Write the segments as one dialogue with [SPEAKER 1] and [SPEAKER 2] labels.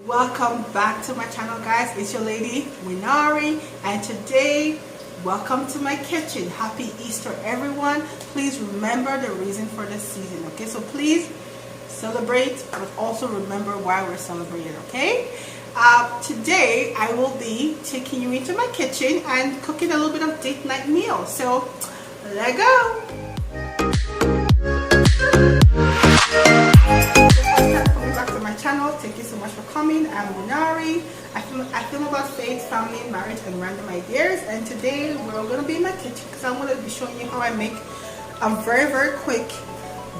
[SPEAKER 1] Welcome back to my channel, guys. It's your lady Winari, and today welcome to my kitchen. Happy Easter, everyone. Please remember the reason for this season, okay? So please celebrate, but also remember why we're celebrating, okay? Today I will be taking you into my kitchen and cooking a little bit of date night meal. So let's go. Back to my channel. Thank you so much for coming. I'm Win Ari. I film about faith, family, marriage, and random ideas. And today we're going to be in my kitchen because I'm going to be showing you how I make a very quick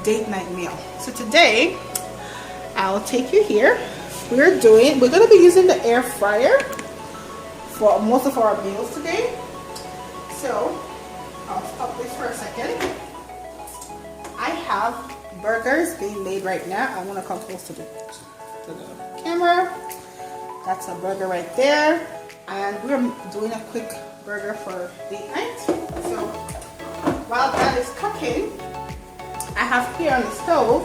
[SPEAKER 1] date night meal. So today I'll take you here. We're going to be using the air fryer for most of our meals today. So I'll stop this for a second. I have burgers being made right now. I want to come close to the camera. That's a burger right there, and we're doing a quick burger for date night. So while that is cooking, I have here on the stove,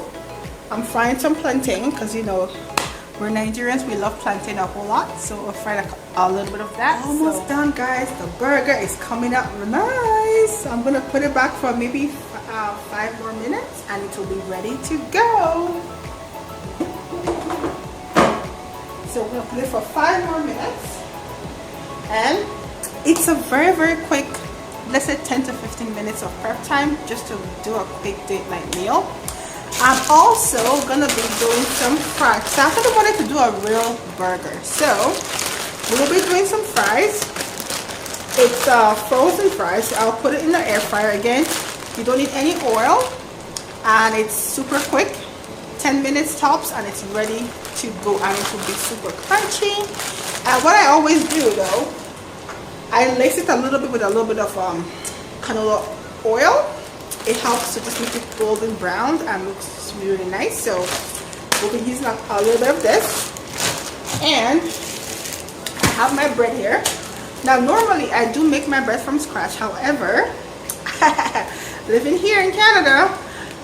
[SPEAKER 1] I'm frying some plantain because you know we're Nigerians, we love plantain a whole lot, so I'll fry a little bit of that. Almost done, guys. The burger is coming out nice. I'm gonna put it back for maybe 5 more minutes and it will be ready to go. So we're gonna put it for 5 more minutes, and it's a very quick, let's say 10 to 15 minutes of prep time just to do a quick date night meal. I'm also gonna be doing some fries. So I actually wanted to do a real burger, so we'll be doing some fries. It's frozen fries. So I'll put it in the air fryer again. You don't need any oil, and it's super quick, 10 minutes tops, and it's ready to go, and it will be super crunchy. And what I always do though, I lace it a little bit with a little bit of canola oil. It helps to just make it golden brown and looks really nice. So we'll be using a little bit of this, and I have my bread here. Now normally I do make my bread from scratch, however living here in Canada,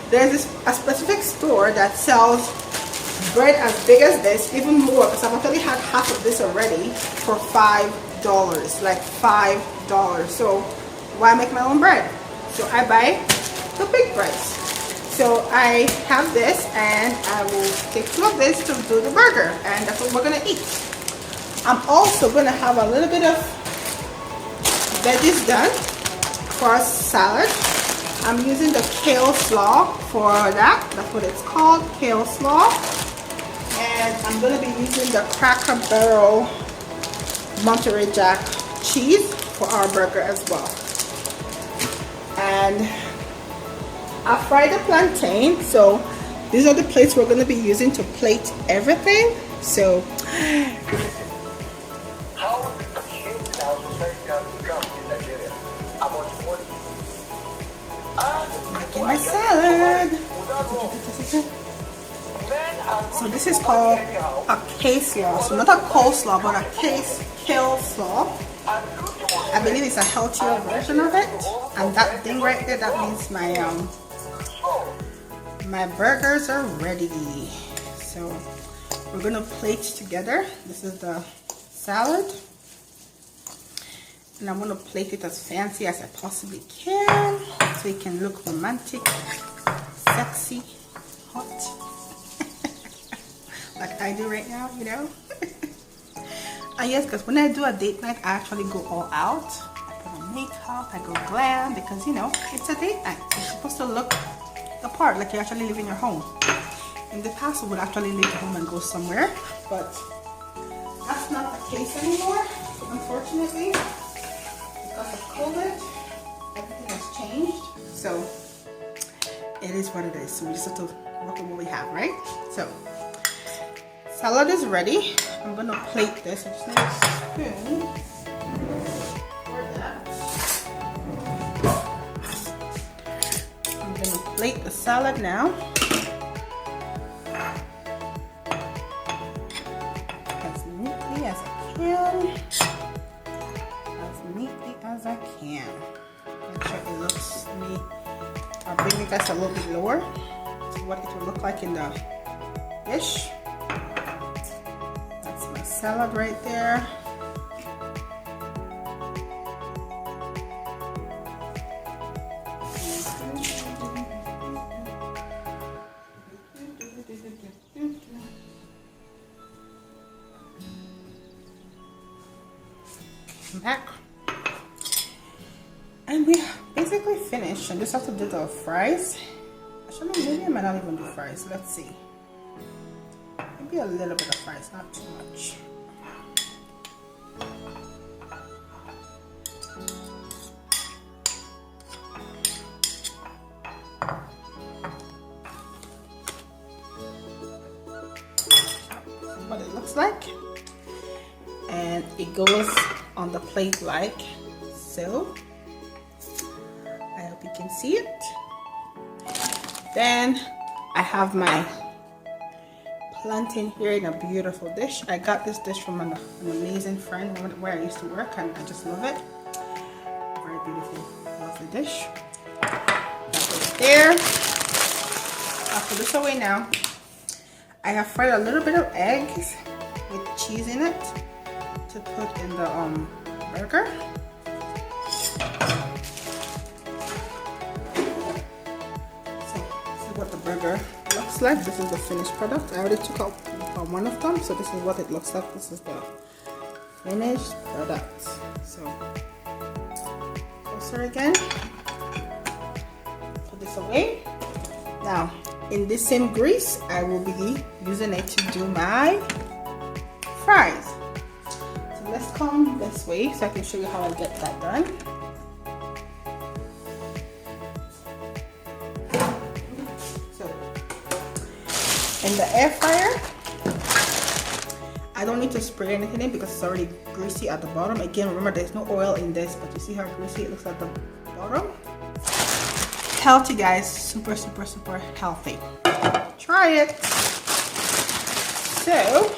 [SPEAKER 1] there's a specific store that sells bread as big as this, even more, because I've actually had half of this already for $5, like $5. So why make my own bread? So I buy the big breads. So I have this, and I will take some of this to do the burger, and that's what we're gonna eat. I'm also gonna have a little bit of veggies done for a salad. I'm using the kale slaw for that. That's what it's called, kale slaw. And I'm going to be using the Cracker Barrel Monterey Jack cheese for our burger as well. And I fried the plantain. So these are the plates we're going to be using to plate everything. So making my salad. So this is called a K-slaw. So not a coleslaw, but a kale slaw. I believe it's a healthier version of it. And that thing right there, that means my burgers are ready. So we're gonna plate together. This is the salad, and I'm gonna plate it as fancy as I possibly can, so it can look romantic, sexy, hot, like I do right now, you know. And yes, because when I do a date night, I actually go all out. I put on makeup, I go glam, because you know it's a date night. You're supposed to look the part, like you actually live in your home. In the past, we would actually leave the home and go somewhere, but that's not the case anymore, unfortunately. Because of COVID, everything has changed. So it is what it is. So we just have to work with what we have, right? So salad is ready. I'm gonna plate this. I just need a spoon for that. I'm gonna plate the salad now. As neatly as I can. As neatly as I can. Make sure it looks neat. I'll bring you guys a little bit lower. See what it will look like in the dish. salad right there. Back, and we basically finished. I just have to do the fries. Actually, maybe I might not even do fries. Let's see. Maybe a little bit of fries, not too much. What it looks like, and it goes on the plate like so. I hope you can see it. Then I have my plantain here in a beautiful dish. I got this dish from an amazing friend where I used to work, and I just love it. Very beautiful, lovely dish. That goes there. I'll put this away now. I have fried a little bit of eggs with cheese in it to put in the burger. So this is what the burger looks like. This is the finished product. I already took out one of them, so this is what it looks like. This is the finished product. So closer again. Put this away. Now in this same grease, I will be using it to do my fries. So let's come this way so I can show you how I get that done. So in the air fryer, I don't need to spray anything in because it's already greasy at the bottom. Again, remember there's no oil in this, but you see how greasy it looks at the bottom? Healthy, guys. Super healthy. Try it. So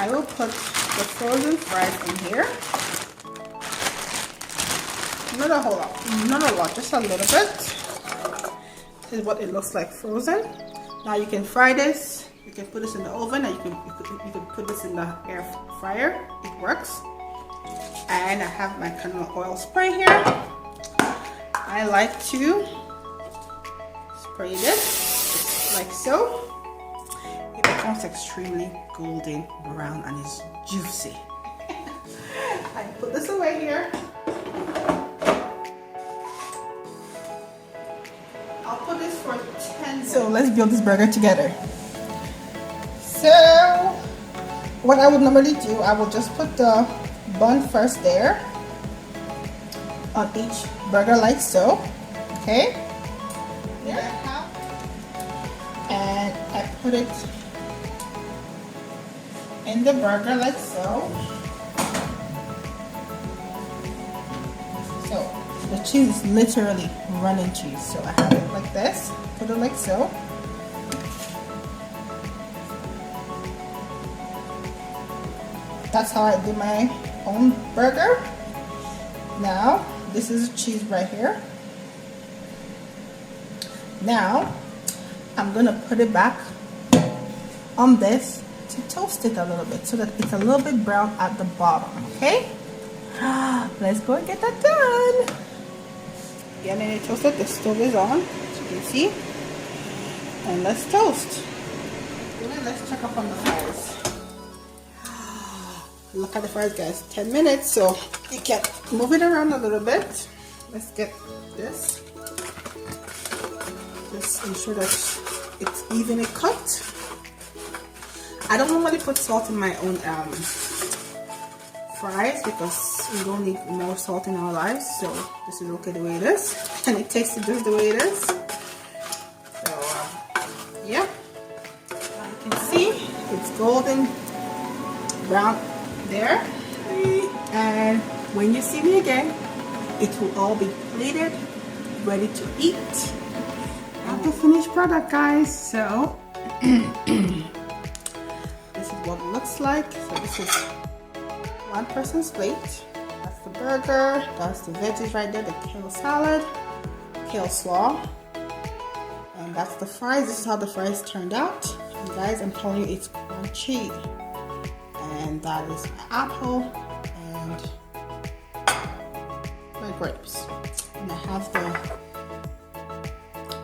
[SPEAKER 1] I will put the frozen fries in here. Not a whole lot, not a lot, just a little bit. This is what it looks like frozen. Now you can fry this. You can put this in the oven, or you can put this in the air fryer. It works. And I have my canola oil spray here. I like to spray this like so. It becomes extremely golden brown and it's juicy. I put this away here. I'll put this for 10 minutes. So let's build this burger together. So what I would normally do, I will just put the bun first there on each burger like so. Okay, there I have, and I put it in the burger like so. So the cheese is literally running cheese, so I have it like this, put it like so. That's how I do my own burger. Now this is cheese right here. Now I'm gonna put it back on this to toast it a little bit so that it's a little bit brown at the bottom. Okay, let's go and get that done. Again, I toasted. The stove is on, as you can see, and let's toast. Then let's check up on the fries. Look at the fries, guys. 10 minutes, so you can move it around a little bit. Let's get this. Just ensure that it's evenly cooked. I don't normally put salt in my own fries because we don't need more salt in our lives. So this is okay the way it is, and it tastes just the way it is. So yeah, you can see it's golden brown there, and when you see me again, it will all be plated, ready to eat. Not the finished product, guys. So this is what it looks like. So this is one person's plate. That's the burger, that's the veggies right there, the kale salad, kale slaw, and that's the fries. This is how the fries turned out. And guys, I'm telling you, it's crunchy. And that is my apple and my grapes. And I have the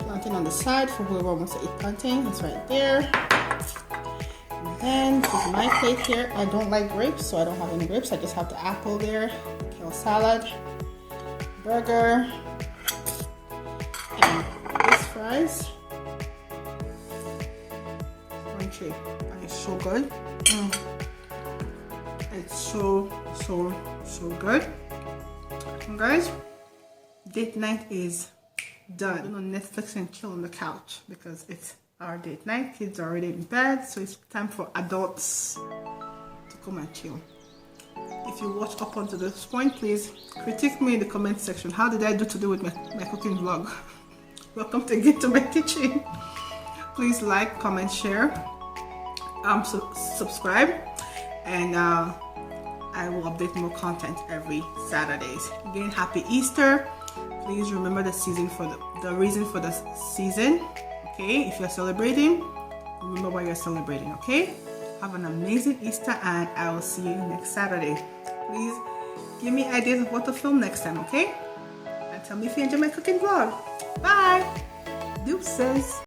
[SPEAKER 1] plantain on the side for whoever wants to eat plantain. It's right there. And then this is my plate here. I don't like grapes, so I don't have any grapes. I just have the apple there, kale salad, burger, and this fries. Crunchy. And it's so good. It's so good. And guys, date night is done. On Netflix and chill on the couch because it's our date night. Kids are already in bed, so it's time for adults to come and chill. If you watch up until this point, please critique me in the comment section. How did I do today with my cooking vlog? Welcome again to my kitchen. Please like, comment, share, subscribe, and I will update more content every Saturdays. Again, happy Easter. Please remember the season for the reason for the season. Okay, if you're celebrating, remember why you're celebrating. Okay, have an amazing Easter, and I will see you next Saturday. Please give me ideas of what to film next time. Okay, and tell me if you enjoy my cooking vlog. Bye. Deuces.